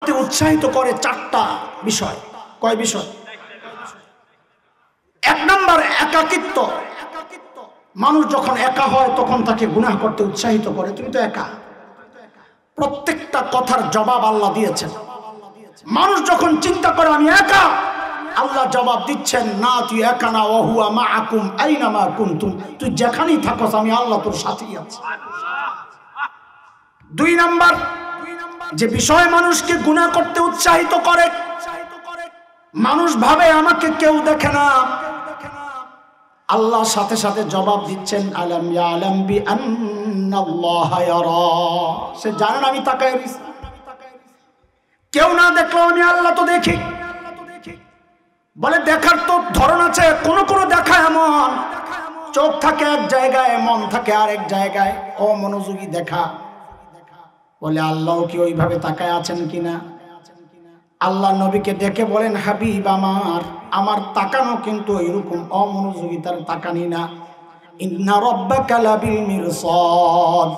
করতে উৎসাহিত করে চারটা বিষয়। কয় বিষয়? এক নাম্বার একাকিত্ব। মানুষ যখন একা হয় তখন তাকে গুনাহ করতে উৎসাহিত করে। তুমি তো একা। প্রত্যেকটা কথার জবাব আল্লাহ দিয়েছেন। মানুষ যখন চিন্তা করে আমি একা, আল্লাহ জবাব দিচ্ছেন না, তুই একা না, ওয়া হুয়া মাআকুম আইনামা কুনতুম, তুই যেখানেই থাকস আমি আল্লাহ তোর সাথেই আছি। দুই নাম্বার যে বিষয় মানুষকে গুনাহ করতে উৎসাহিত করে, মানুষ ভাবে আমাকে কেউ দেখে না, আল্লাহ সাথে সাথে জবাব দিচ্ছেন আলাম ইয়ালাম বিআন্নাল্লাহা ইয়ারা, সে জানেন আমি তাকায় রইছি, কেউ না দেখলেও আমি আল্লাহ তো দেখি। বলে দেখার তো ধরন আছে, কোন কোন দেখা এমন চোখ থাকে এক জায়গায়, মন থাকে আরেক জায়গায়, অমনোযোগী দেখা। বলে আল্লাহ কি ওইভাবে তাকায় আছেন কিনা? আল্লাহ নবীকে দেখে বলেন হাবিব আমার, আমার তাকানো কিন্তু এরকম অমনোযোগিতার তাকানি না। ইন্না রাব্বাকা লাবিল মিরসাদ।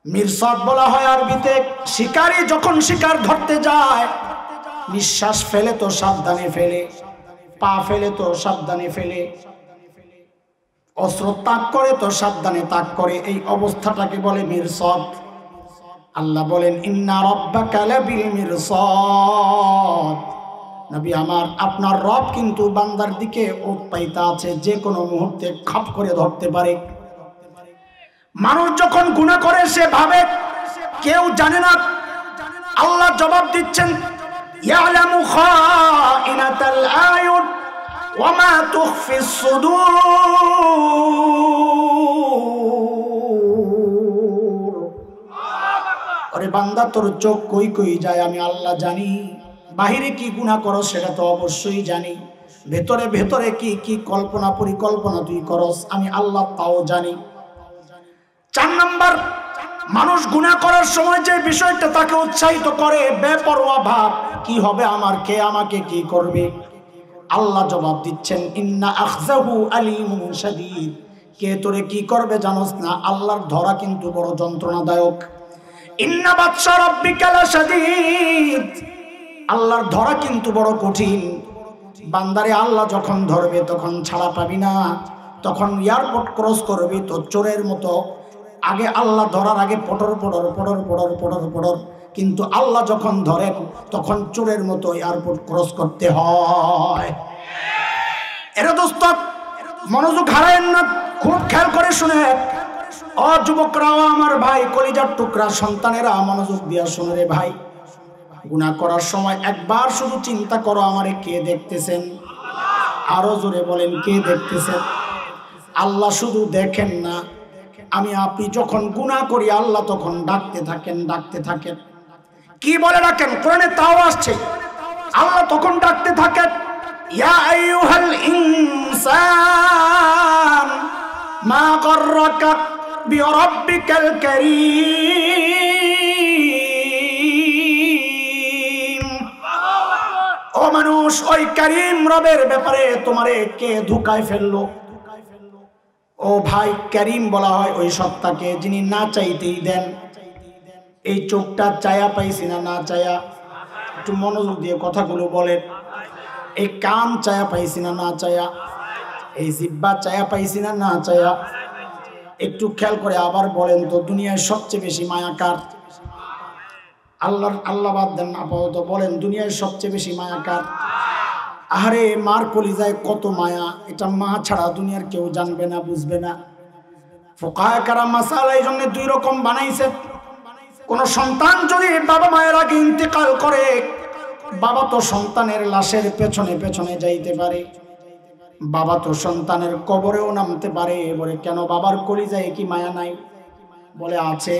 মিরসাদ বলা হয় আরবিতে, শিকারী যখন শিকার ধরতে যায় নিঃশ্বাস ফেলে তো সাবধানে ফেলে, পা ফেলে তো সাবধানে ফেলে, অস্ত্র তাক করে তো সাবধানে তাক করে, এই অবস্থাটাকে বলে মিরসাদ। আল্লাহ বলেন ইন্না রাব্বাকা লাবিল মিরসাদ। নবী আমার, আপনার রব কিন্তু বান্দার দিকে ওত পাইতা আছে, যে কোনো মুহূর্তে খাপ করে ধরতে পারে। মানুষ যখন গুনাহ করে সে ভাবে কেউ জানে না, আল্লাহ জবাব দিচ্ছেন ইয়ালামু খাইনাতাল আয়ুন ওয়া মা তুখফিস সুদূর। আরে বান্দা, তোর চোখ কই কই যায় আমি আল্লাহ জানি। বাহিরে কি গুনাহ করস সেটা তো অবশ্যই জানি, ভেতরে ভেতরে কি কি কল্পনা পরিকল্পনা তুই করস আমি আল্লাহ তাও জানি। 4 নাম্বার, মানুষ গুনাহ করার সময় যে বিষয়টা তাকে উৎসাহিত করে বেপরোয়া ভাব, কি হবে আমার, কে আমাকে কি করবে। আল্লাহ জবাব দিচ্ছেন ইন্না আখযাহু আলীমুন শাদীদ। কে তোরে কি করবে জানোস না, আল্লাহর ধরা কিন্তু বড় যন্ত্রণাদায়ক। ইন্না বাতশা রাব্বিকা লাশাদীদ। আল্লাহর ধরা কিন্তু বড় কঠিন। বান্দারে আল্লাহ যখন ধরবে তখন ছাড়া পাবি না, তখন এয়ারপোর্ট ক্রস করবি তো চোরের মতো, আগে আল্লাহ ধরার আগে পটর পটর পটর পটর পটর পটর, কিন্তু আল্লাহ যখন ধরেন তখন চোরের মতো এয়ারপোর্ট ক্রস করতে হয়। এরা দোস্ত মনোযোগ হারায়েন না, খুব খেয়াল করে শুনে। ও যুবকরাও আমার ভাই, কলিজার টুকরা সন্তানেরা মনোযোগ দিয়া শুনে রে ভাই, গুনাহ করার সময় একবার শুধু চিন্তা করো আমারে কে দেখতেছেন। আরো জোরে বলেন কে দেখতেছেন? আল্লাহ শুধু দেখেন না, আমি আপনি যখন গুনাহ করি আল্লাহ তখন ডাকতে থাকেন, ডাকতে থাকেন। কি বলে ডাকেন? কোরআনে তাও আসছে, আল্লাহ তখন ডাকতে থাকেন ইয়া আইয়ুহাল ইনসান মা গাররাকা বিরাব্বিকাল কারীম। ও মানুষ, ওই কারীম রবের ব্যাপারে তোমারে কে ধোঁকায় ফেললো? ও ভাই, কারীম বলা হয় ওই সত্তাকে যিনি না চাইতেই দেন। এই চোখটা চায়া পাইছি না, না চায়া? একটু মনোযোগ দিয়ে কথাগুলো বলেন। এই কান চায়া পাইছি না, না চায়া? এই জিহ্বা চায়া পাইছি না, না চায়া? একটু খেয়াল করে আবার বলেন তো, দুনিয়ায় সবচেয়ে বেশি মায়া কার? আল্লাহ বাদ দেন আপাতত, বলেন দুনিয়ায় সবচেয়ে বেশি মায়া কার? আরে মার কলিজায় কত মায়া, এটা মা ছাড়া দুনিয়ার কেউ জানবে না, বুঝবে না। ফুকাহায়ে কেরাম মাসালা এই জন্য 2 রকম বানাইছে। কোন সন্তান যদি বাবা মায়ের আগে ইন্তেকাল করে, বাবা তো সন্তানের লাশের পেছনে পেছনে যাইতে পারে, বাবা তো সন্তানের কবরেও নামতে পারে। বলে কেন, বাবার কলিজায় কি মায়া নাই? বলে আছে,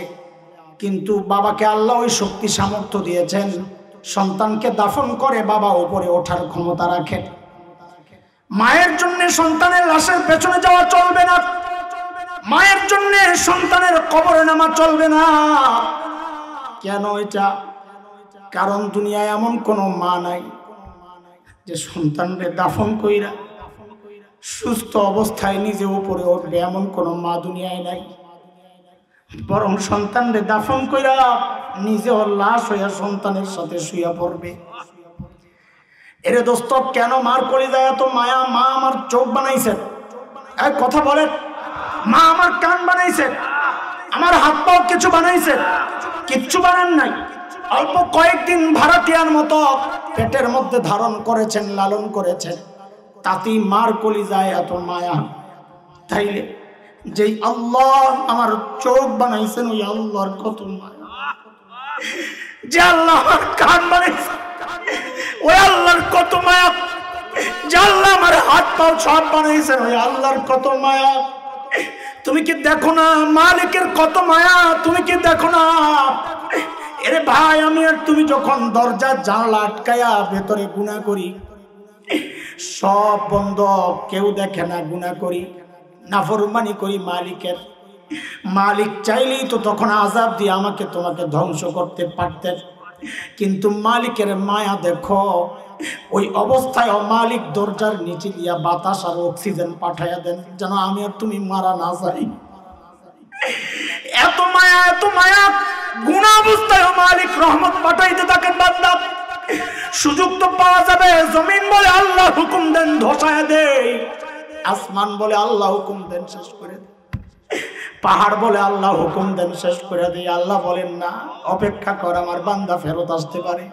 কিন্তু বাবাকে আল্লাহ ওই শক্তি সামর্থ্য দিয়েছেন, সন্তানকে দাফন করে বাবা উপরে ওঠার ক্ষমতা রাখেন। মায়ের জন্য সন্তানের লাশের পেছনে যাওয়া চলবে না, মায়ের জন্য সন্তানের কবরে নামা চলবে না। কেন এটা? কারণ দুনিয়ায় এমন কোনো মা নাই যে সন্তানকে দাফন কইরা সুস্থ অবস্থায় নিজে উপরে উঠবে, এমন কোনো মা দুনিয়ায় নাই। বরং সন্তানকে দাফন কইরা নিজেও লাশ হইয়া সন্তানের সাথে শুইয়া পড়বে। এরে দোস্ত, কেন মার কলিজায় এত মায়া? মা আমার চোখ বানাইছেন, এক কথা বলেন। মা আমার কান বানাইছেন, আমার হাত পাও কিছু বানাইছেন? কিচ্ছু বানান নাই। অল্প কয়েকদিন ভাড়াটিয়ার মতো পেটের মধ্যে ধারণ করেছেন, লালন করেছেন, তাতেই মার কলিজায় এত মায়া। তাইলে যেই আল্লাহ আমার চোখ বানাইছেন, ওই আল্লাহর কত মায়া। যে আল্লাহ আমার কান বানাইছেন, ওই আল্লাহর কত মায়া। যে আল্লাহ আমার হাত পাও সব বানাইছেন, ওই আল্লাহর কত মায়া। তুমি কি দেখো না মালিকের কত মায়া? তুমি কি দেখো না? এরে ভাই, আমি আর তুমি যখন দরজা জানলা আটকায়া ভেতরে গুনাহ করি, সব বন্ধ, কেউ দেখে না, গুনাহ করি, নাফরমানি করি মালিকের। মালিক চাইলেই তো তখন আযাব দিয়ে আমাকে তোমাকে ধ্বংস করতে পারতেন, কিন্তু মালিকের মায়া দেখো। ওই অবস্থায় মালিক দরজার নিচে দিয়া বাতাস আর অক্সিজেন পাঠাইয়া দেন, যেন আমি আর তুমি মারা না যাই। এত মায়া, এত মায়া। গুনাহ অবস্থায় মালিক রহমত পাঠাইতে থাকেন বান্দা। সুযোগ তো পাওয়া যাবে। জমিন বলে আল্লাহ হুকুম দেন ধসায় দেয়, আসমান বলে আল্লাহ হুকুম দেন শেষ করে দেয়, পাহাড় বলে আল্লাহ হুকুম দেন শেষ করে দেয়। আল্লাহ বলেন না, অপেক্ষা কর, আমার বান্দা ফেরত আসতে পারে।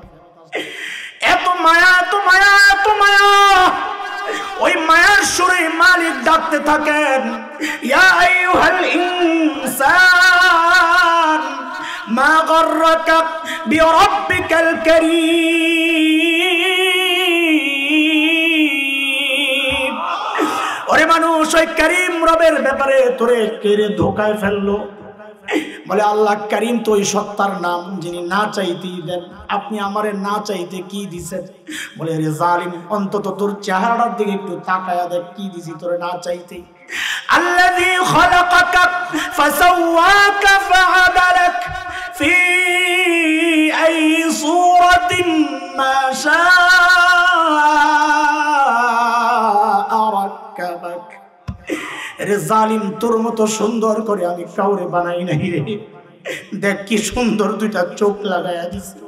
এত মায়া, এত মায়া, এত মায়া। ওই মায়ার সুরে মালিক ডাকতে থাকেন, ইয়া আইয়ুহাল ইনসান মা গাররাকা বিরাব্বিকাল কারীম। ওরে মানুষ, ওই কারীম রবের ব্যাপারে তোরে কেড়ে ধোকায় ফেললো। বলে আল্লাহ কারীম তো ওই সত্তার নাম, যিনি না চাইতেই দেন। আপনি আমারে না চাইতে কি দিছেন? বলে রে জালিম, অন্তত তোর চেহারাটার দিকে একটু তাকায়া দেখ, কি দিছি তোরে না চাইতে। আল্লাযী খালাকাকা ফাসাওয়াকা ফাআদালাক ফি আই সূরাতিন মা শাআ রাক্কাবাক। রে জালিম, তোর মতো সুন্দর করে আমি কাউরে বানাই নাই রে। দেখ কি সুন্দর দুইটা চোখ লাগাইয়া দিছি।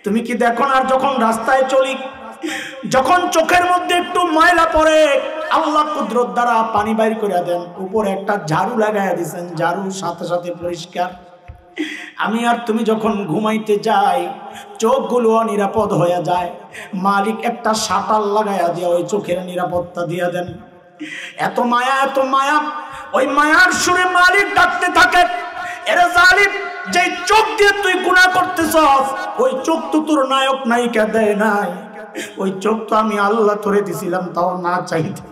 তুমি কি দেখো না? যখন রাস্তায় চলি, যখন চোখের মধ্যে একটু ময়লা পড়ে, আল্লাহ কুদরত দ্বারা পানি বাইর করে দেন, উপরে একটা ঝাড়ু লাগাইয়া দিছেন, ঝাড়ুর সাথে সাথে পরিষ্কার। আমি আর তুমি যখন ঘুমাইতে যাই, চোখগুলো নিরাপদ হয়ে যায়। মালিক একটা শাটার লাগাইয়া দিয়া ওই চোখের নিরাপত্তা দিয়া দেন। এত মায়া, এত মায়া। ওই মায়ার সুরে মালিক ডাকতে থাকে, এরে জালিম, যে চোখ দিয়ে তুই গুনাহ করতেছস, ওই চোখ তো তোর নায়ক নায়িকা দেয় নাই, ওই চোখ তো আমি আল্লাহ তোরে দিছিলাম, তাও না চাইতে।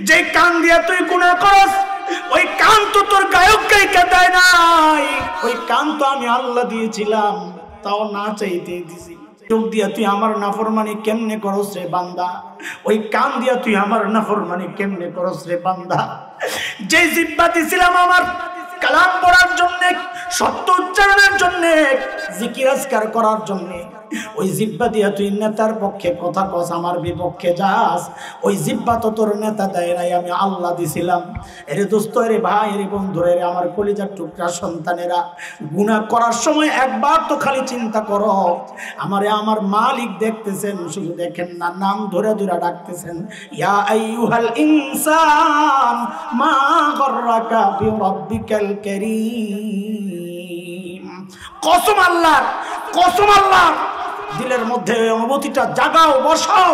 যে কান দিয়ে তুই গুনাহ করস, ওই কান তো তোর গায়ক গায়িকা দেয় নাই, ওই কান তো আমি আল্লাহ দিয়েছিলাম, তাও না চাইতে দিছি। চোখ দিয়া তুই আমার নাফরমানি কেমনে করস রে বান্দা? ওই কান দিয়া তুই আমার নাফরমানি কেমনে করস রে বান্দা? যে জিহ্বা দিছিলাম আমার কালাম পড়ার জন্য, সত্য উচ্চারণের জন্য, জিকির আজকার করার জন্য, ওই জিহ্বা দিয়া তুই নেতার পক্ষে কথা কস, আমার বিপক্ষে যাস, ওই জিহ্বা তো তোর নেতা দেয় নাই, আমি আল্লাহ দিছিলাম। এরে দোস্ত, এরে ভাই, এরে বন্ধু, এরে আমার কলিজার টুকরা সন্তানেরা, গুনাহ করার সময় একবার তো খালি চিন্তা করো, আমারে আমার মালিক দেখতেছেন, শুধু দেখেন না, নাম ধরে ধরে ডাকতেছেন, ইয়া আইয়ুহাল ইনসান মা গাররাকা বিরাব্বিকাল কারীম। কসম আল্লাহর, কসম আল্লাহর, দিলের মধ্যে অনুভূতিটা জাগাও, বসাও,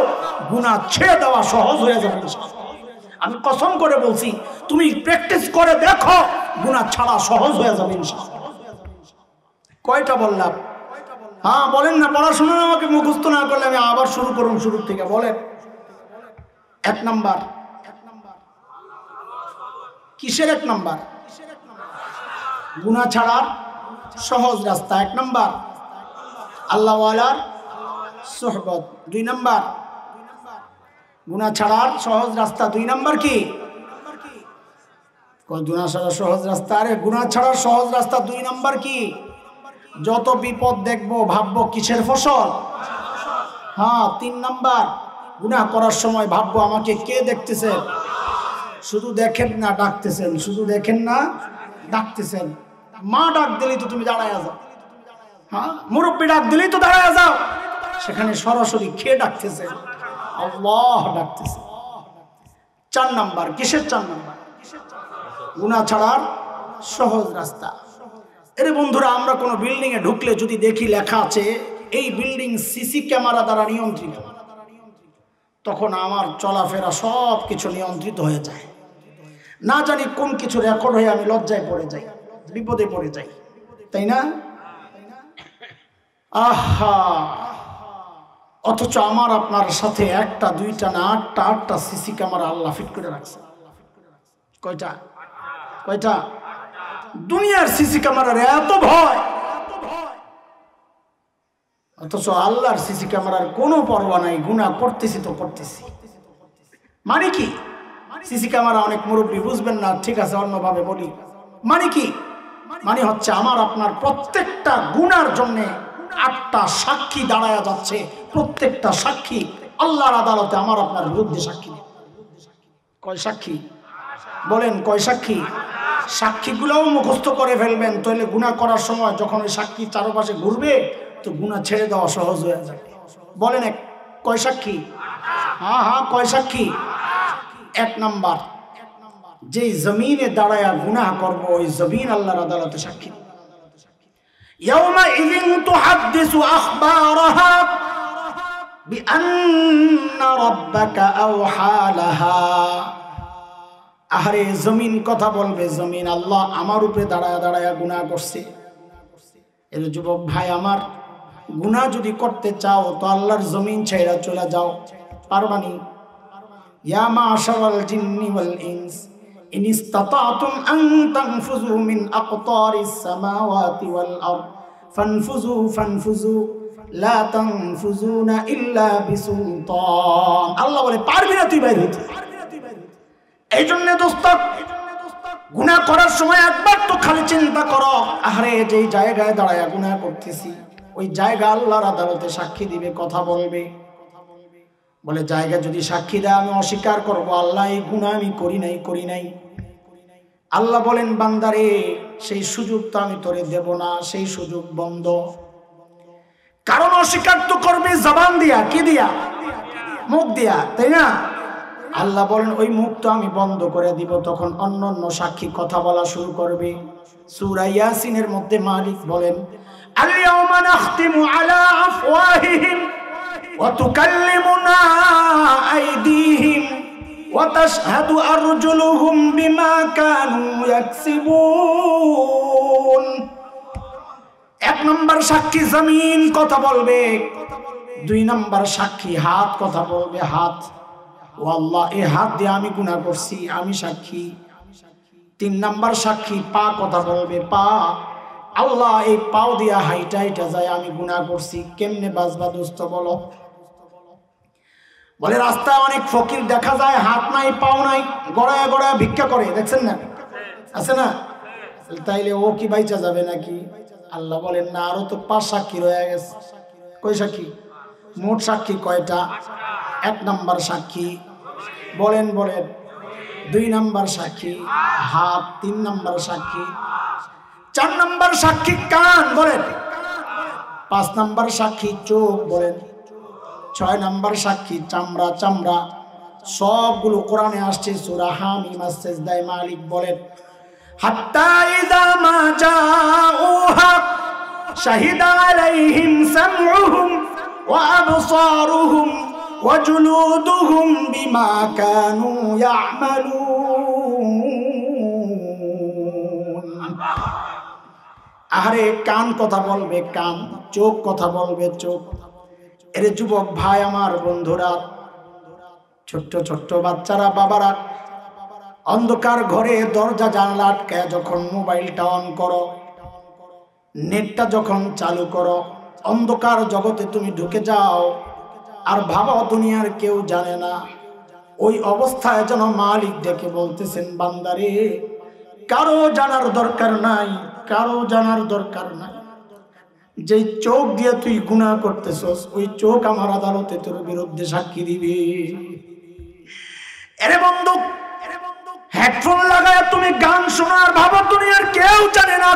গুনাহ ছেড়ে দেওয়া সহজ হয়ে যাবে। আমি কসম করে বলছি, তুমি প্র্যাকটিস করে দেখো, গুনাহ ছাড়া সহজ হয়ে যাবে ইনশাআল্লাহ। কয়টা বললাম? হ্যাঁ বলেন না, পড়াশোনা আমাকে মুখস্থ না করলে আমি আবার শুরু করুন শুরু থেকে। বলেন, এক নাম্বার কিসের? এক নাম্বার গুনাহ ছাড়ার সহজ রাস্তা। এক নাম্বার আল্লাহ ওয়ালার সোহবত। দুই নাম্বার গুনাহ ছাড়ার সহজ রাস্তা। দুই নাম্বার কি? গুনাহ ছাড়ার সহজ রাস্তা। আরে গুনাহ ছাড়ার সহজ রাস্তা দুই নাম্বার কি? যত বিপদ দেখবো ভাববো কিসের ফসল? হ্যাঁ। তিন নাম্বার, গুনাহ করার সময় ভাববো আমাকে কে দেখতেছে? শুধু দেখেন না ডাকতেছেন, শুধু দেখেন না ডাকতেছেন। মা ডাক দিলেই তো তুমি দাঁড়ায় যাও, হ্যাঁ, মুরব্বী ডাক দিলেই তো দাঁড়ায় যাও, সেখানে সরাসরি খেয়ে ডাকতেছে, আল্লাহ ডাকতেছে। 4 নাম্বার, কিসের 4 নাম্বার? গুনাহ ছাড়ার সহজ রাস্তা। এরে বন্ধুরা, আমরা কোনো বিল্ডিং এ ঢুকলে যদি দেখি লেখা আছে এই বিল্ডিং সিসি ক্যামেরা দ্বারা নিয়ন্ত্রিত, তখন আমার চলাফেরা সব কিছু নিয়ন্ত্রিত হয়ে যায়। না জানি কোন কিছু রেকর্ড হয়ে আমি লজ্জায় পড়ে যাই, বিপদে পড়ে যাই, তাই না? আহা, অথচ আমার আপনার সাথে 1টা 2টা না 8টা সিসি ক্যামেরা আল্লাহ ফিট করে রাখছে। কয়টা? কয়টা? দুনিয়ার সিসি ক্যামেরার এত ভয়, অথচ আল্লাহর সিসি ক্যামেরার কোনো পরোয়া নাই। গুনাহ করতেছি তো করতেছি, মানে কি? সিসি ক্যামেরা অনেক মুরব্বী বুঝবেন না, ঠিক আছে অন্যভাবে বলি। মানে কি? মানে হচ্ছে আমার আপনার প্রত্যেকটা গুনার জন্য 8টা সাক্ষী দাঁড়ায়া যাচ্ছে। প্রত্যেকটা সাক্ষী আল্লাহর আদালতে আমার আপনার বিরুদ্ধে সাক্ষী। কয় সাক্ষী? বলেন কয় সাক্ষী? সাক্ষীগুলোও মুখস্থ করে ফেলবেন, তাহলে গুনাহ করার সময় যখন ওই সাক্ষী চারপাশে ঘুরবে তো গুনাহ ছেড়ে দেওয়া সহজ হয়ে যাবে। বলেন কয় সাক্ষী? হ্যাঁ হ্যাঁ, কয় সাক্ষী? 1 নাম্বার, যেই জমিনে দাঁড়ায়া গুনাহ করব ওই জমিন আল্লাহর আদালতে সাক্ষী। ইয়াউমাইযিন তুহাদ্দিসু আখবারাহা বিআন্না রাব্বাকা আওহা লাহা। আরে জমিন কথা বলবে, জমিন আল্লাহ আমার উপরে দাঁড়ায়া দাঁড়ায়া গুনাহ করছে। এর যুবক ভাই আমার, গুনাহ যদি করতে চাও তো আল্লাহর জমিন ছেড়ে চলে যাও, পারবানি? ইয়া মাশারাল জিন্নি ওয়াল ইনস ইন ইসতাতাতুম আন তানফুযু মিন আকতারিস সামাওয়াতি ওয়াল আরদ ফানফুযু ফানফুযু লা তানফুযুনা ইল্লা বিসুলতান। আল্লাহ বলে পারবি না তুই বাইরে হইতে। এই জন্য দোস্ত, গুনাহ করার সময় একবার তো খালি চিন্তা করো, আরে যেই জায়গায় দাঁড়ায়া গুনাহ করতেছি ওই জায়গা আল্লাহর আদালতে সাক্ষী দিবে, কথা বলবে। বলে জায়গা যদি সাক্ষী দেয় আমি অস্বীকার করব, আল্লাহ এই গুনাহ আমি করি নাই। আল্লাহ বলেন বান্দারে সেই সুযোগ তো আমি তোরে দেব না, সেই সুযোগ বন্ধ। কারণ অস্বীকার তো করবে জবান দিয়া, কি দিয়া? মুখ দিয়া, তাই না? আল্লাহ বলেন ওই মুখ তো আমি বন্ধ করে দিব, তখন অন্যান্য সাক্ষী কথা বলা শুরু করবে। সূরা ইয়াসিনের মধ্যে মালিক বলেন আল-ইয়াওমা নাখতিমু আলা আফওয়াহিহিম ওয়া তুকাল্লিমুনা আইদিহিম ওয়া তাশহাদু আরজুলুহুম বিমা কানু ইয়াকসিবুন। 1 নাম্বার সাক্ষী জমিন কথা বলবে, 2 নাম্বার সাক্ষী হাত কথা বলবে, হাত। ও আল্লাহ, এই হাত দিয়ে আমি গুনাহ করছি, আমি সাক্ষী। 3 নাম্বার সাক্ষী পা কথা বলবে, পা। আল্লাহ এই পাও দিয়া হাইটা হাইটা যায় আমি গুনাহ করছি। কেমনে বাঁচবা দোস্ত বলো? বলে রাস্তায় অনেক ফকির দেখা যায়, হাত নাই পাও নাই, গড়ায় গড়ায় ভিক্ষা করে, দেখছেন না? আছে না? তাইলে ও কি বাইচা যাবে নাকি? আল্লাহ বলেন না, আরো তো 5 সাক্ষী রয়ে গেছে। কয় সাক্ষী? মোট সাক্ষী কয়টা? 1 নাম্বার সাক্ষী বলেন 2 নাম্বার সাক্ষী হাত, 3 নাম্বার সাক্ষী, 4 নাম্বার সাক্ষী কান বলেন, 5 নাম্বার সাক্ষী চোখ বলেন, 6 নাম্বার সাক্ষী চামড়া। চামড়া সবগুলো কোরআনে আসছে। সূরা হামিম আস-সাজদায় মালিক বলেন হাত্তা ইযা মা জাউহা শাহিদা আলাইহিম সামউহুম ওয়া আবসারুহুম ওয়া জুলুদুহুম বিমা কানু ইয়ামালুন। আরে কান কথা বলবে কান, চোখ কথা বলবে চোখ। এর যুবক ভাই আমার, বন্ধুরা, ছোট্ট ছোট্ট বাচ্চারা, বাবারা, অন্ধকার ঘরে দরজা জানলা আটকায় যখন মোবাইলটা অন করো, নেটটা যখন চালু করো, অন্ধকার জগতে তুমি ঢুকে যাও আর ভাবো দুনিয়ার কেউ জানে না। ওই অবস্থায় যেন মালিক ডেকে বলতেছেন বান্দারে কারো জানার দরকার নাই, কারো জানার দরকার নাই। যে চোখ দিয়ে তুই গুনাহ করতেছস ওই চোখ আমার আদালতে তোর বিরুদ্ধে সাক্ষী দিবে। এরে বন্ধু, হেডফোন লাগায় তুমি গান শোনার ভাবো দুনিয়ার কেউ জানে না,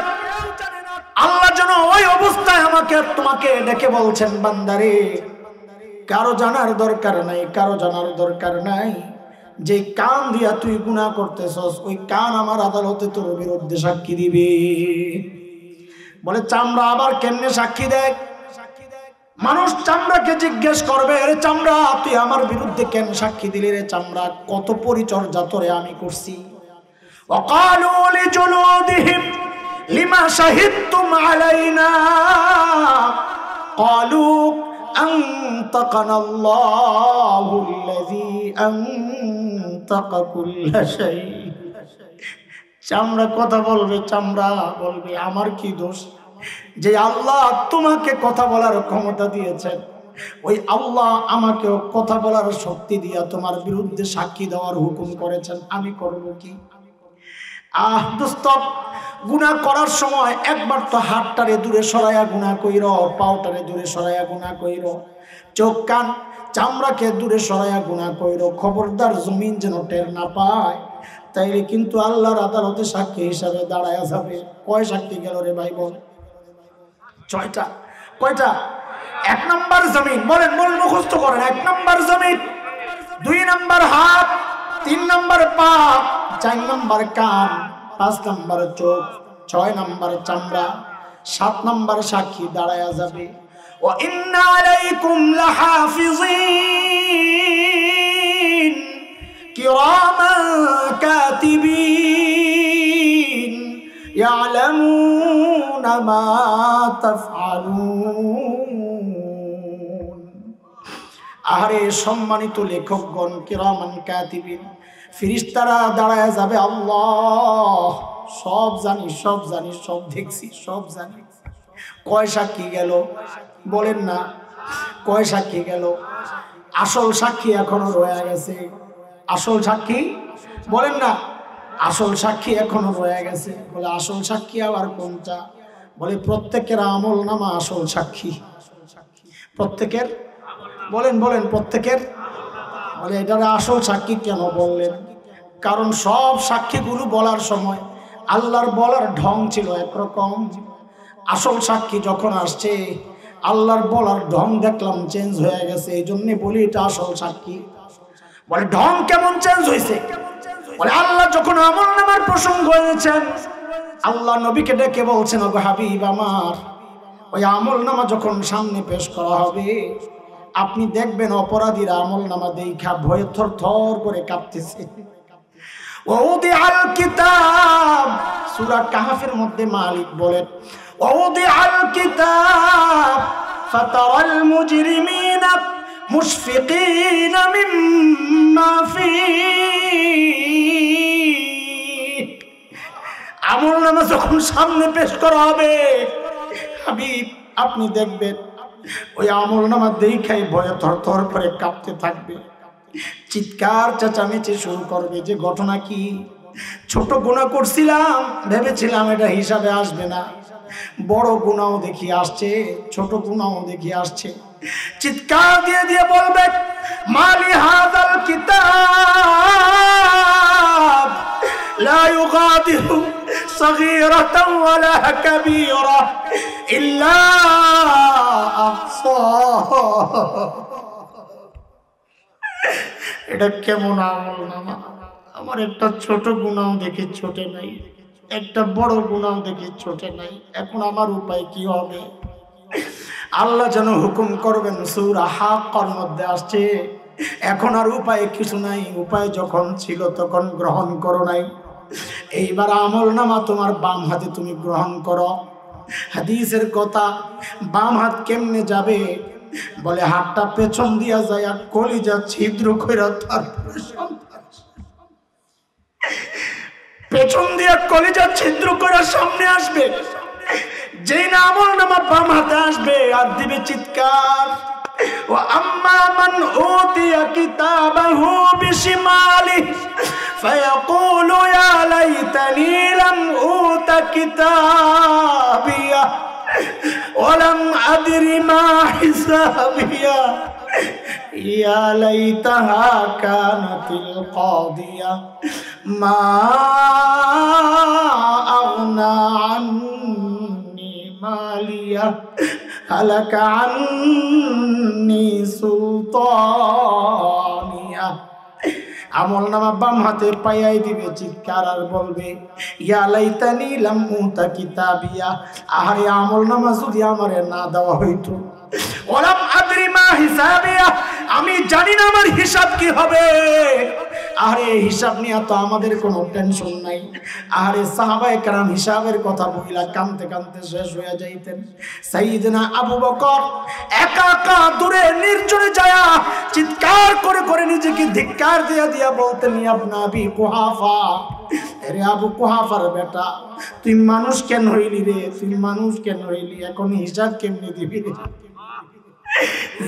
আল্লাহ যেন ওই অবস্থায় আমাকে তোমাকে ডেকে বলছেন, বান্দারে কারো জানার দরকার নাই, কারো জানার দরকার নাই, যে কান দিয়া তুই গুনাহ করতেছস ওই কান আমার আদালতে তোর বিরুদ্ধে সাক্ষী দিবে। বলে চামড়া আবার কেমনে সাক্ষী দেয়? মানুষ চামড়াকে জিজ্ঞেস করবে, রে চামড়া তুই আমার বিরুদ্ধে কেন সাক্ষী দিলি রে চামড়া, কত পরিচর্যা তোরে আমি করছি। ওয়াকালু লিজুলুদিহিম লিমা শাহিদতুম আলাইনা ক্বালু আনতাকানাল্লাহুল্লাযী আনতাকা কুল্লা শাই। চামড়া কথা বলবে, চামড়া বলবে আমার কি দোষ যে আল্লাহ তোমাকে কথা বলার ক্ষমতা দিয়েছেন, ওই আল্লাহ আমাকেও কথা বলার শক্তি দিয়া তোমার বিরুদ্ধে সাক্ষী দেওয়ার হুকুম করেছেন, আমি করব কি? দোস্ত, গুনাহ করার সময় একবার তো হাতটারে দূরে সরাইয়া গুনাহ কইর, পাওটারে দূরে সরাইয়া গুনাহ কইর, চোখ কান চামড়াকে দূরে সরাইয়া গুনাহ কইর। খবরদার জমিন যেন টের না পায়, তাইলে কিন্তু আল্লাহর আদালতে সাক্ষী হিসাবে দাঁড়ায়া যাবে। কয় সাক্ষী গেল রে ভাই বল? 6টা। কয়টা? 1 নাম্বার জমিন, বলেন বলেন, মুখস্থ করেন। 1 নাম্বার জমিন, 2 নাম্বার হাত, 3 নাম্বার পা, 4 নাম্বার কান, 5 নাম্বার চোখ, 6 নাম্বার চামড়া, 7 নাম্বার সাক্ষী দাঁড়ায়া যাবে। ওয়া ইন্না আলাইকুম লাহাফিজিন কিরামান কাতিবিন ইয়ালামুনা মা তাফআলুন। আরে সম্মানিত লেখকগণ, কিরামান কাতিবিন, ফেরেশতারা দাঁড়ায় যাবে, আল্লাহ সব জানি, সব জানি, সব দেখছি, সব জানি। কয় সাক্ষী গেল বলেন না? কয় সাক্ষী গেল? আসল সাক্ষী এখনো রয়ে গেছে। আসল সাক্ষী বলেন না? আসল সাক্ষী এখনো রয়ে গেছে। বলে আসল সাক্ষী আবার কোনটা? বলে প্রত্যেকের আমল নামা আসল সাক্ষী। প্রত্যেকের, বলেন বলেন, প্রত্যেকের। বলে এটার আসল সাক্ষী কেন বললেন? কারণ সব সাক্ষীগুলো বলার সময় আল্লাহর বলার ঢং ছিল একরকম, আসল সাক্ষী যখন আসছে আল্লাহর বলার ঢং দেখলাম চেঞ্জ হয়ে গেছে, এই জন্য বলি এটা আসল সাক্ষী। বলে ঢং কেমন চেঞ্জ হয়েছে? বলে আল্লাহ যখন আমল নামার প্রসঙ্গ হয়েছেন, আল্লাহ নবীকে ডেকে বলছেন, ওগো হাবিব আমার, ওই আমল নামা যখন সামনে পেশ করা হবে আপনি দেখবেন অপরাধীরা আমল নামা দেখা ভয়ে থর থর করে কাঁপতেছে। ওয়াউদিআল কিতাব, সূরা কাহফের মধ্যে মালিক বলেন, ওয়াউদিআল কিতাব ফাতারাল মুজরিমিনা মুশফিকিনা মিম্মা ফীহি। আমল নামা যখন সামনে পেশ করা হবে হাবিব আপনি দেখবেন ওই আমল নামা দেখাই ভয়ে থরথর করে কাঁপতে থাকবে, চিৎকার চেঁচামেচি শুরু করবে যে ঘটনা কি? ছোট গুনাহ করছিলাম, ভেবেছিলাম এটা হিসাবে আসবে না, বড় গুনাহ দেখি আসছে, ছোট গুনাহ দেখি আসছে। চিৎকার দিয়ে দিয়ে বলবে, মালি হাযাল কিতাব লা ইউগাদিরু সাগীরাতান ওয়ালা কাবীরা ইল্লা আহসাহা। এটা কেমন আমল নামা? আমার একটা ছোট গুনাহ দেখি ছোটে নাই, একটা বড় গুনাহ দেখি ছোটে নাই, এখন আমার উপায় কি হবে? আল্লাহ যেন হুকুম করবেন, সূরা হাক্কার মধ্যে আসছে, এখন আর উপায় কিছু নাই, উপায় যখন ছিল তখন গ্রহণ করো নাই, এইবার আমল নামা তোমার বাম হাতে তুমি গ্রহণ করো। হাদিসের কথা, বাম হাত কেমনে যাবে? বলে হাতটা পেছন দিয়া যায় আর কলিজা ছিদ্র কইরা তারপরে পেছন দিয়া কলিজা ছিদ্র করে সামনে আসবে। যেই না আমল নামা বাম হাতে আসবে আর দিবে চিৎকার, ওয়া আম্মা মান উতিয়া কিতাবাহু বিশিমালিহি ফায়াকুলু ইয়া লাইতানি লাম উতা কিতাবিয়া ওয়া লাম আদরি মা হিসাবিয়া ইয়া লাইতাহা কানাতিল কাদিয়া মা আগনা আন্নি মালিয়া হালাকা আন্নি সুলতানিয়া। আমল নামা বাম হাতে পাইয়াই দিবে, চিৎকার আর বলবে ইয়া লাইতানি লাম উতা কিতাবিয়া, আহারে আমল নামা যদি আমারে না দেওয়া হইতো। ওয়ালাম আদরি মা হিসাবিয়া, আমি জানি না আমার হিসাব কি হবে। আরে হিসাব নিয়ে তো আমাদের কোনো টেনশন নাই। আরে সাহাবায়ে কেরাম হিসাবের কথা বইলা কাঁদতে কাঁদতে শেষ হয়ে যাইতেন। সাইয়েদনা আবু বকর একা একা দূরে নির্জনে যায়া চিৎকার করে করে নিজেকে ধিক্কার দিয়া দিয়া বলতেন, ইয়া ইবনা আবি কুহাফা, রে আবু কুহাফার বেটা, তুই মানুষ কেন হইলি রে, তুই মানুষ কেন হইলি, এখন হিসাব কেমনে দিবি রে?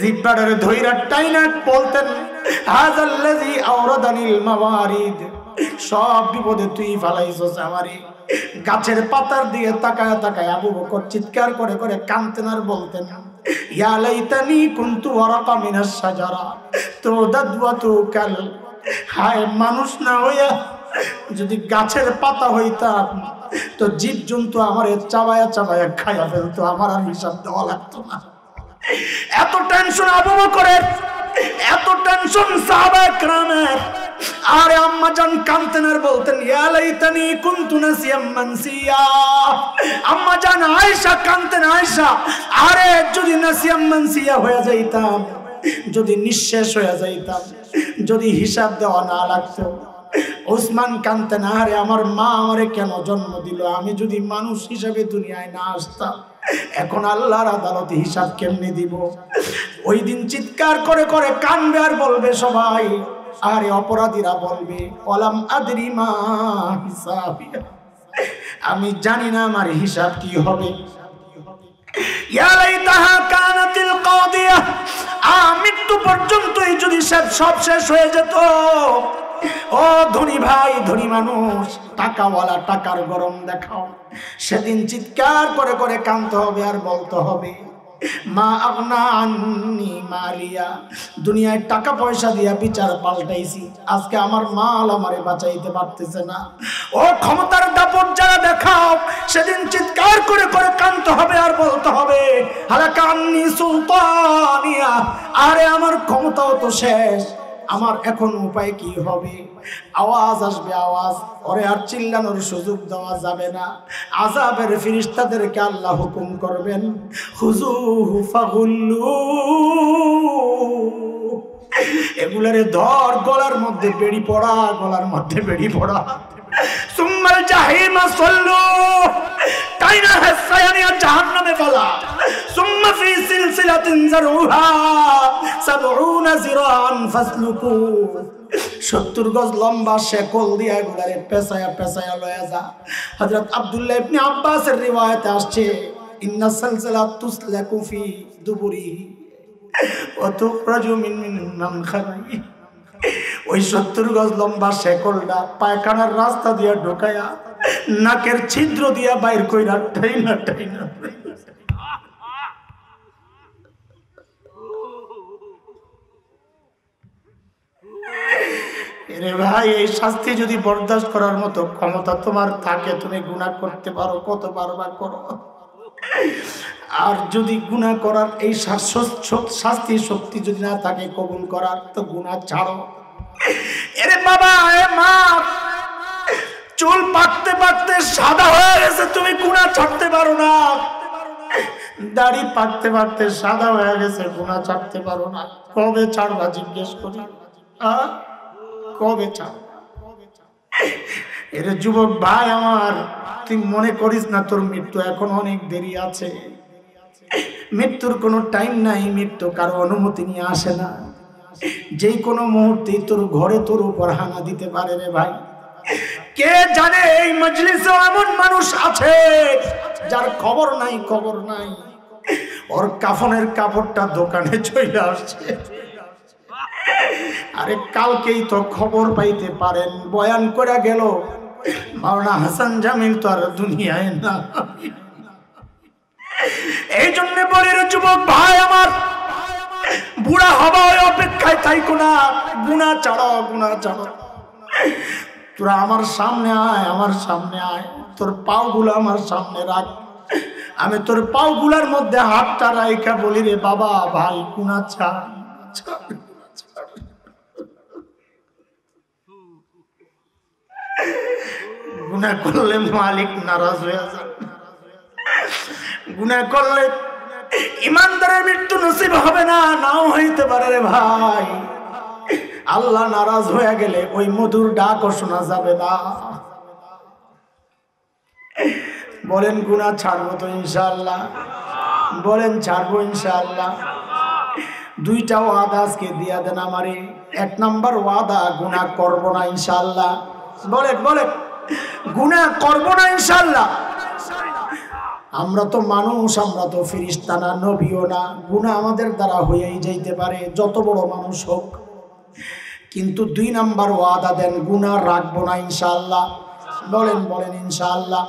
জিব্বাটারে ধইরা টাইনা বলতেন, হাযাল্লাযী আওরাদানিল মাওয়ারিদ, সব বিপদে তুই ফালাইছস আমারে। গাছের পাতার দিকে তাকায় তাকায় আবু বকর চিৎকার করে করে কাঁদতেন আর বলতেন, ইয়া লাইতানি কুনতু ওয়ারাকা মিনাশ শাজারা তুদাদ ওয়া তুকাল, হায় মানুষ না হইয়া যদি গাছের পাতা হইতাম তো জীবজন্তু আমারে চাবায়া চাবায়া খাইয়া ফেলতো, আমার আর হিসাব দেওয়া লাগতো না। এত টেনশন আবু বকরের, এত টেনশন সাহাবায়ে কেরামের। আরে আম্মা জান কাঁদতেন আর বলতেন, ইয়া লাইতানি কুনতু নাসিয়াম মানসিয়া। আম্মা জান আয়েশা কাঁদতেন, আয়েশা আরে যদি নাসিয়াম মানসিয়া হয়ে যাইতাম, যদি নিঃশেষ হয়ে যাইতাম, যদি হিসাব দেওয়া না লাগতো। ওসমান কাঁদতেন, আরে আমার মা আমারে কেন জন্ম দিল, আমি যদি মানুষ হিসাবে দুনিয়ায় না আসতাম, এখন আল্লাহর আদালতে হিসাব কেমনে দিব? ওই দিন চিৎকার করে করে কাঁদবে আর বলবে সবাই, আরে অপরাধীরা বলবে, ওয়ালাম আদরি মা হিসাবিয়া, আমি জানি না আমার হিসাব কি হবে। ইয়া লাইতাহা কানাতিল কাদিয়া, মৃত্যু পর্যন্তই যদি সব শেষ হয়ে যেত। ও ধনী ভাই, ধনী মানুষ, টাকাওয়ালা টাকার গরম দেখাও, সেদিন চিৎকার করে করে কাঁদতে হবে আর বলতে হবে, মা আগনা আন্নি মালিয়া, দুনিয়ায় টাকা পয়সা দিয়া বিচার পাল্টাইছি, আজকে আমার মাল আমারে বাঁচাইতে পারতেছে না। ও ক্ষমতার দাপট যারা দেখাও, সেদিন চিৎকার করে করে কাঁদতে হবে আর বলতে হবে, হালাকা আন্নি সুলতানিয়া, আরে আমার ক্ষমতাও তো শেষ, আমার এখন উপায় কি হবে? আওয়াজ আসবে, আওয়াজ, ওরে আর চিল্লানোর সুযোগ দেওয়া যাবে না। আযাবের ফেরেশতাদেরকে আল্লাহ হুকুম করবেন, খুযুহু ফাগুল্লু, এগুলারে ধর, গলার মধ্যে বেড়ি পড়া, গলার মধ্যে বেড়ি পড়া। সুম্মাল জাহিমা সাল্লু, কাইনা হাসায়ানিয়া জাহান্নামে ফেলা। সুম্মা ফি সিলসিলাতিন যারউহা ৭০ যিরাআন ফাসলুকু, ৭০ গজ লম্বা শেকল দিয়া এগুলারে পেঁচায়া পেঁচায়া লয়া যা। হযরত আব্দুল্লাহ ইবনে আব্বাসের রিওয়ায়াতে আসছে, ইন্না সালসালাত তুসলাকু ফি দুবুরিহি ওয়া তুখরাজু মিন মানখারিহি, ওই ৭০ গজ লম্বা শেকলটা পায়খানার রাস্তা দিয়া ঢোকায়া নাকের ছিদ্র দিয়া বাইর কইরা টাইনা টাইনা। রে ভাই, এই শাস্তি যদি বরদাস্ত করার মতো ক্ষমতা তোমার থাকে, তুমি গুনাহ করতে পারো, কত বারবার করো। আর যদি গুনাহ করার এই শাস্তি শক্তি যদি না থাকে কবুল করার, তো গুনাহ ছাড়ো। এরে বাবা, এ মা, চুল পাকতে পাকতে সাদা হয়ে গেছে, তুমি গুনাহ ছাড়তে পারো না। দাড়ি পাকতে পাকতে সাদা হয়ে গেছে, গুনাহ ছাড়তে পারো না। কবে ছাড়বা জিজ্ঞেস করি, কবে ছাড়বা? এরে যুবক ভাই আমার, তুই মনে করিস না তোর মৃত্যু এখন অনেক দেরি আছে। মৃত্যুর কোনো টাইম নাই, মৃত্যু কারো অনুমতি নিয়ে আসে না। যেই কোনো মুহূর্তে তোর ঘরে তোর উপর হানা দিতে পারে রে ভাই। কে জানে এই মজলিসে এমন মানুষ আছে যার খবর নাই, খবর নাই, ওর কাফনের কাপড়টা দোকানে চলে আসছে। আরে কালকেই তো খবর পাইতে পারেন, বয়ান করে গেল মাওলানা হাসান জামিল তো আর দুনিয়ায় না। এই জন্য বলি রে যুবক ভাই আমার, বুড়া হবার অপেক্ষায় থাইকো না, গুনাহ ছাড়ো, গুনাহ ছাড়ো। তোরা আমার সামনে আয়, আমার সামনে আয়, তোর পাও গুলো আমার সামনে রাখ, আমি তোর পাওগুলার মধ্যে হাতটা রাইখা বলি রে বাবা ভাই গুনাহ ছাড়। গুনাহ করলে মালিক নারাজ হয়ে যান, গুনাহ করলে ইমানদারের মৃত্যু নসিব হবে না, নাও হইতে পারে রে ভাই। আল্লাহ নারাজ হয়ে গেলে ওই মধুর ডাকও শোনা যাবে না। বলেন গুনাহ ছাড়বো তো ইনশাআল্লাহ? বলেন ছাড়বো ইনশাআল্লাহ? দুইটা ওয়াদা আজকে দিয়া দেন আমারে। এক নাম্বার ওয়াদা, গুনাহ করব না ইনশাআল্লাহ। বলেন বলেন, গুনাহ করব না ইনশাআল্লাহ। আমরা তো মানুষ, আমরা তো ফেরেশতা না, নবীও না। গুনাহ আমাদের দ্বারা হয়েই যাইতে পারে, যত বড় মানুষ হোক। কিন্তু দুই নাম্বার ওয়াদা দেন, গুনাহ রাখবো না ইনশাআল্লাহ। বলেন বলেন ইনশাআল্লাহ।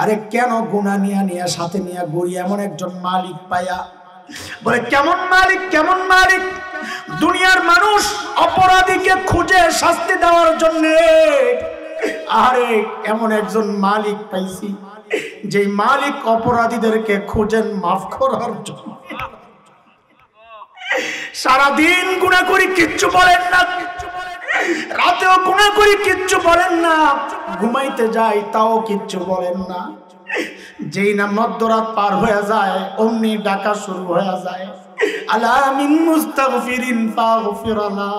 আরে কেন গুনাহ নিয়ে সাথে নিয়ে ঘুরি এমন একজন মালিক পায়া? বলে কেমন মালিক, কেমন মালিক? দুনিয়ার মানুষ অপরাধীকে খুঁজে শাস্তি দেওয়ার জন্য, আরে এমন একজন মালিক পাইছি যে মালিক অপরাধীদেরকে খুঁজেন মাফ করার জন্য। সারাদিন গুনাহ করি কিচ্ছু বলেন না, রাতেও গুনাহ করি কিচ্ছু বলেন না, ঘুমাইতে যাই তাও কিচ্ছু বলেন না। যেই না মধ্যরাত পার হয়ে যায় অমনি ডাকা শুরু হয়ে যায়, আলা মিন মুস্তাগফিরিন ফাগফিরানা।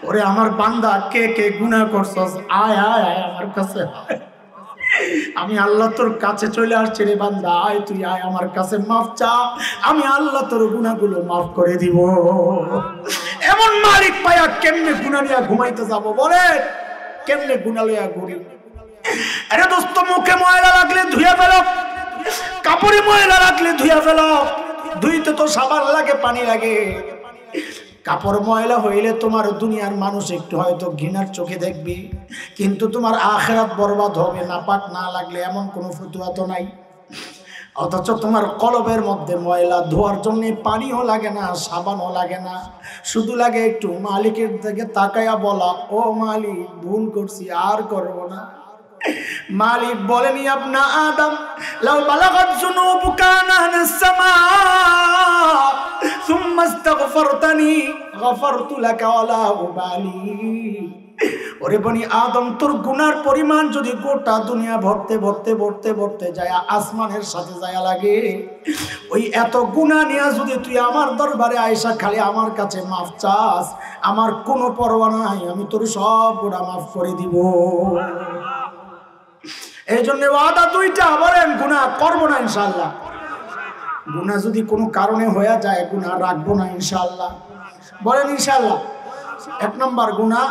ওরে আমার বান্দা, কে কে গুনাহ করছস, আয় আয় আয় আমার কাছে আয়। আমি আল্লাহ তোর কাছে চলে আসছি রে বান্দা, আয় তুই আয় আমার কাছে, মাফ চা, আমি আল্লাহ তোর গুনাহগুলো মাফ করে দিব। এমন মালিক পায়া কেমনে গুনাহ নিয়ে ঘুমাইতে যাব? বলে কেমনে গুনাহ লইয়া ঘুরি? আরে দোস্ত, মুখে ময়লা লাগলে ধুইয়া ফেলো, কাপড়ে ময়লা লাগলে ধুইয়া ফেলো। ধুইতে তো সাবান লাগে, পানি লাগে। কাপড় ময়লা হইলে তোমার দুনিয়ার মানুষ একটু হয়তো ঘৃণার চোখে দেখবে, কিন্তু তোমার আখিরাত বরবাদ হবে নাপাক না লাগলে, এমন কোনো ফতুয়া তো নাই। অথচ তোমার কলবের মধ্যে ময়লা, ধোয়ার জন্য পানিও লাগে না, সাবানও লাগে না, শুধু লাগে একটু মালিকের দিকে তাকায়া বলা, ও মালিক ভুল করছি, আর করব না। মালিক বলেনি আপনা আদম লাউ বালাগাত যুনুবুকা আনাস সামা সুম্মা ইস্তাগফারতানি গফারতু লাকা ওয়ালা উবালি। ওরে বনি আদম, তোর গুনার পরিমাণ যদি গোটা দুনিয়া ভরতে ভরতে ভরতে ভরতে যায় আসমানের সাথে যায় লাগে, ওই এত গুনাহ নিয়ে যদি তুই আমার দরবারে আয়েশা খালি আমার কাছে মাফ চাস, আমার কোনো পরোয়া নাই, আমি তোর সব গুনাহ মাফ করে দিব। এই জন্য ওয়াদা দুইটা, বলেন গুনাহ করবো না ইনশাআল্লাহ। গুনাহ যদি কোনো কারণে হয়ে যায়, গুনাহ রাখবো না ইনশাআল্লাহ। বলেন ইনশাআল্লাহ। এক নাম্বার গুনাহ,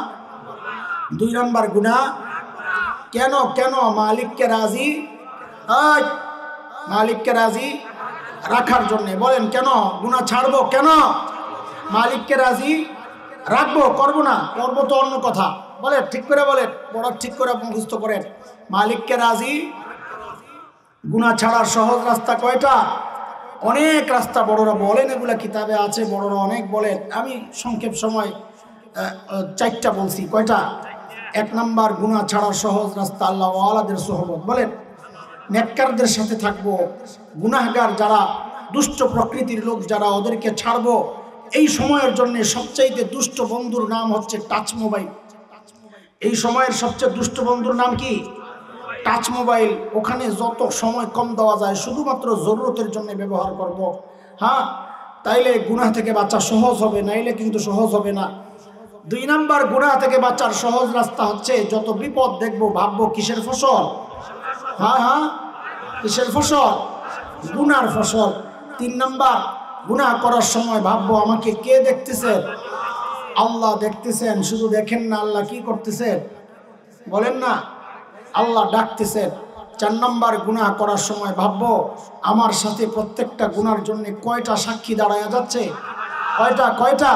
দুই নাম্বার গুনাহ কেন কেন? মালিককে রাজি, মালিককে রাজি রাখার জন্য। বলেন কেন গুনাহ ছাড়বো? কেন? মালিককে রাজি রাখবো, করবো না। করবো তো অন্য কথা। বলে ঠিক করে বলেন, বড় ঠিক করে মুখস্থ করেন। মালিককে রাজি, গুনাহ ছাড়ার সহজ রাস্তা কয়টা? অনেক রাস্তা বড়রা বলেন, এগুলা কিতাবে আছে, বড়রা অনেক বলেন। আমি সংক্ষেপ সময় চারটা বলছি। কয়টা? এক নাম্বার গুনাহ ছাড়ার সহজ রাস্তা আল্লাহ ওয়ালাদের সোহবত। বলেন নেককারদের সাথে থাকবো, গুনাহগার যারা দুষ্ট প্রকৃতির লোক যারা, ওদেরকে ছাড়বো। এই সময়ের জন্য সবচাইতে দুষ্ট বন্ধুর নাম হচ্ছে টাচ মোবাইল। এই সময়ের সবচেয়ে দুষ্ট বন্ধুর নাম কি? Touch mobile. ওখানে যত সময় কম দেওয়া যায়, শুধুমাত্র জরুরতের জন্য ব্যবহার করব। হ্যাঁ, তাইলে গুনাহ থেকে বাঁচা সহজ হবে, নাইলে কিন্তু সহজ হবে না। দুই নাম্বার গুনাহ থেকে বাঁচার সহজ রাস্তা হচ্ছে, যত বিপদ দেখবো ভাববো কিসের ফসল? হ্যাঁ হ্যাঁ, কিসের ফসল? গুনার ফসল। তিন নাম্বার, গুনাহ করার সময় ভাববো আমাকে কে দেখতেছেন? আল্লাহ দেখতেছেন। শুধু দেখেন না, আল্লাহ কি করতেছেন? বলেন না, আল্লাহ ডাকতেছেন। চার নাম্বার, গুনাহ করার সময় ভাববো আমার সাথে প্রত্যেকটা গুনার জন্য কয়টা সাক্ষী দাঁড়ায়া যাচ্ছে? কয়টা? কয়টা?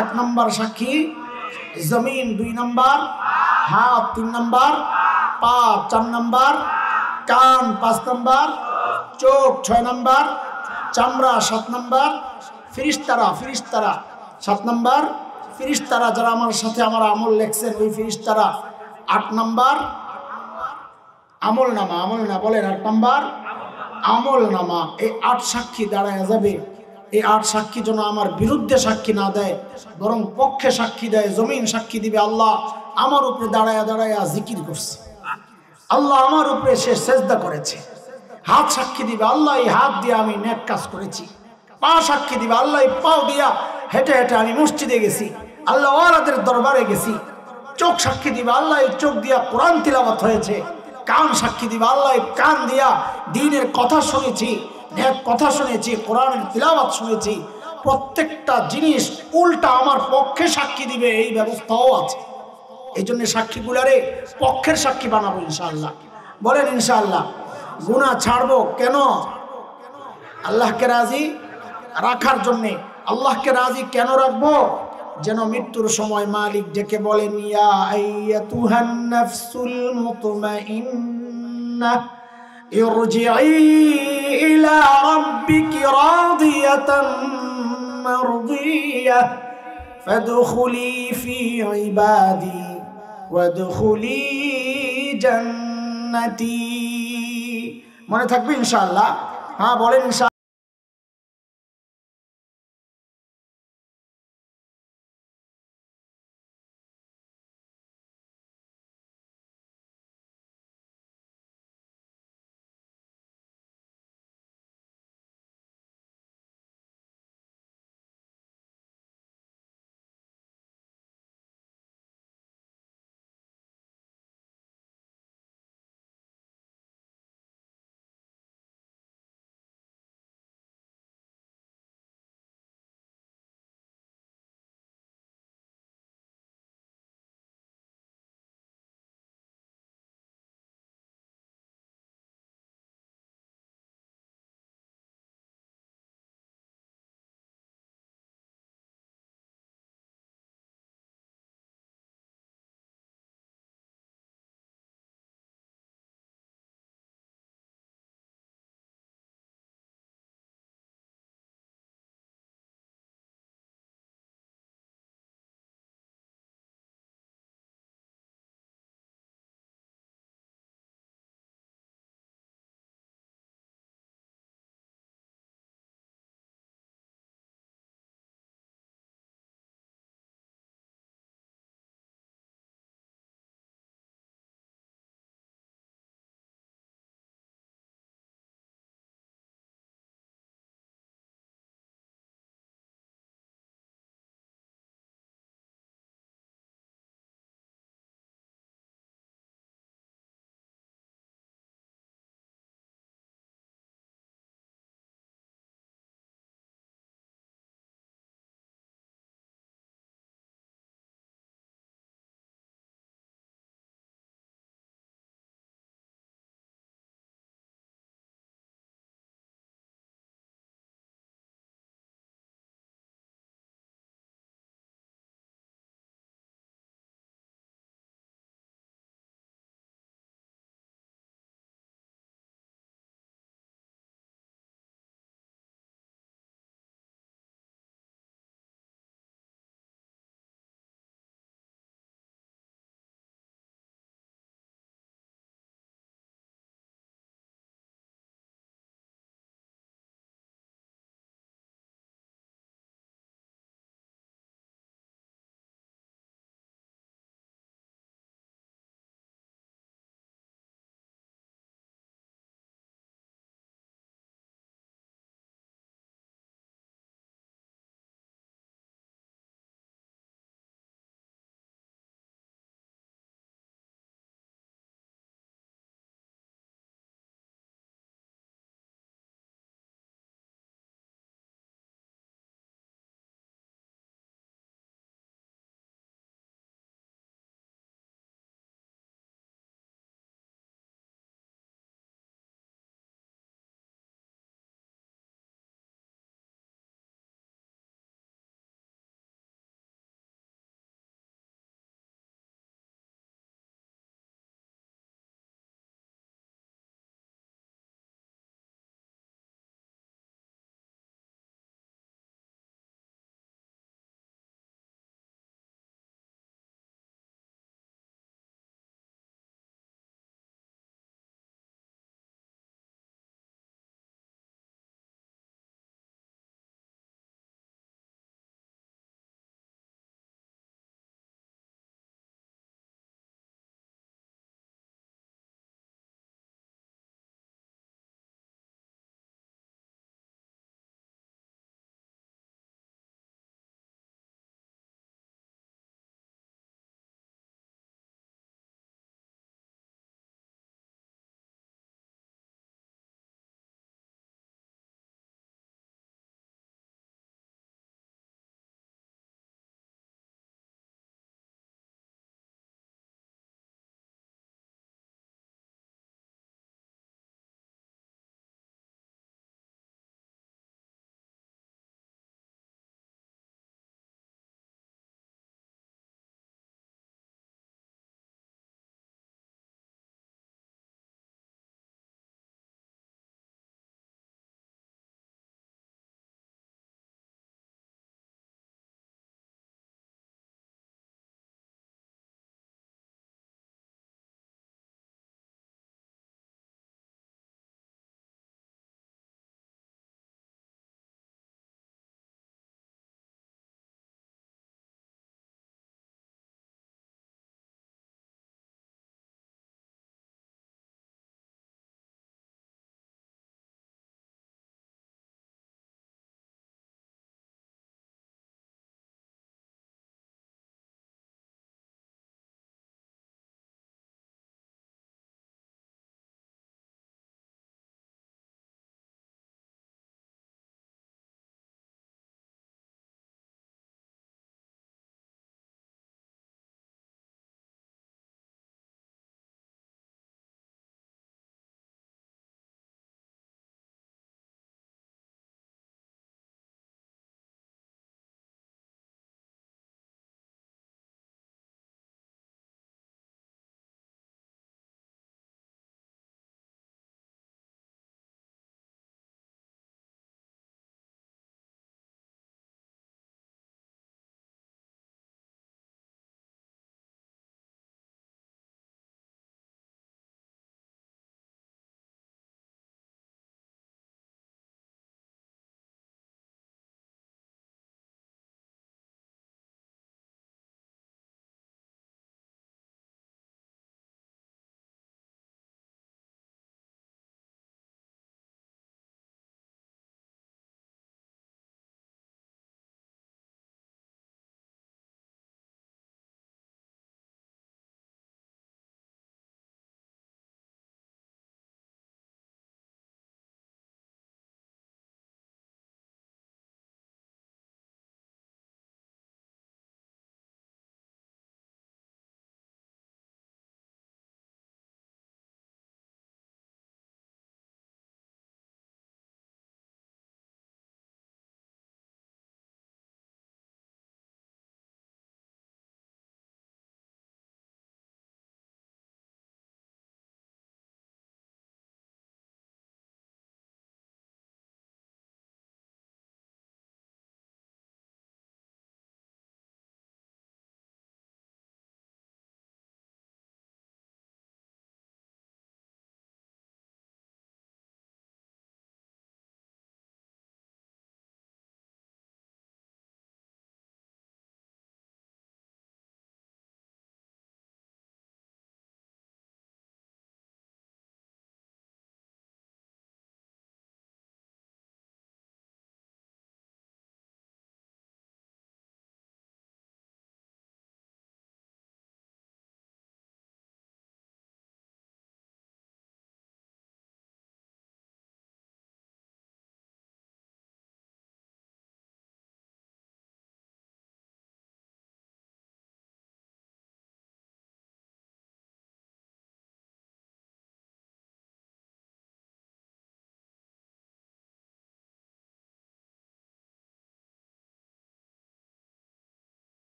এক নাম্বার সাক্ষী জমিন, দুই নাম্বার হাত, তিন নাম্বার পা, চার নাম্বার কান, পাঁচ নাম্বার চোখ, ছয় নাম্বার চামড়া, সাত নাম্বার ফিরিস্তারা। ফিরিস্তারা সাত নাম্বার ফিরিস্তারা, যারা আমার সাথে আমার আমল লেখছেন ওই ফিরিস্তারা। আট নাম্বার আমল নামা। আমল না, বলেন আট নাম্বার আমল নামা এই 8 সাক্ষী দাঁড়ায় যাবে। এই 8 সাক্ষী যেন আমার বিরুদ্ধে সাক্ষী না দেয়, বরং পক্ষে সাক্ষী দেয়। জমিন সাক্ষী দিবে আল্লাহ আমার উপরে দাঁড়ায়া দাঁড়ায়া জিকির করছে, আল্লাহ আমার উপরে সে সেজদা করেছে। হাত সাক্ষী দিবে আল্লাহ এই হাত দিয়ে আমি নেক কাজ করেছি। পা সাক্ষী দিবে আল্লাহ এই পাও দিয়া হেঁটে হেঁটে আমি মসজিদে গেছি, আল্লাহ ওয়ালাদের দরবারে গেছি। চোখ সাক্ষী দিবে আল্লাহ এই চোখ দিয়া কোরআন তিলাওয়াত হয়েছে। কান সাক্ষী দিবে আল্লাহ এই কান দিয়া দ্বীনের কথা শুনেছি, নেক কথা শুনেছি, কোরআনের তিলাওয়াত শুনেছি। প্রত্যেকটা জিনিস উল্টা আমার পক্ষে সাক্ষী দিবে, এই ব্যবস্থাও আছে। এই জন্য সাক্ষীগুলারে পক্ষের সাক্ষী বানাবো ইনশাআল্লাহ। বলেন ইনশাআল্লাহ। গুনাহ ছাড়বো কেন? আল্লাহকে রাজি রাখার জন্যে। আল্লাহকে রাজি কেন রাখবো? যেন মৃত্যুর সময় মালিক ডেকে বলেন, ইয়া আইয়াতুহান নাফসুল মুতমাইন্নাহ ইরজিই ইলা রাব্বিকি রাদিয়াতান মারদিয়াহ ফাদখুলি ফি ইবাদি ওয়াদখুলি জান্নাতি। মনে থাকবে ইনশাআল্লাহ? হ্যাঁ বলেন ইনশাআল্লাহ।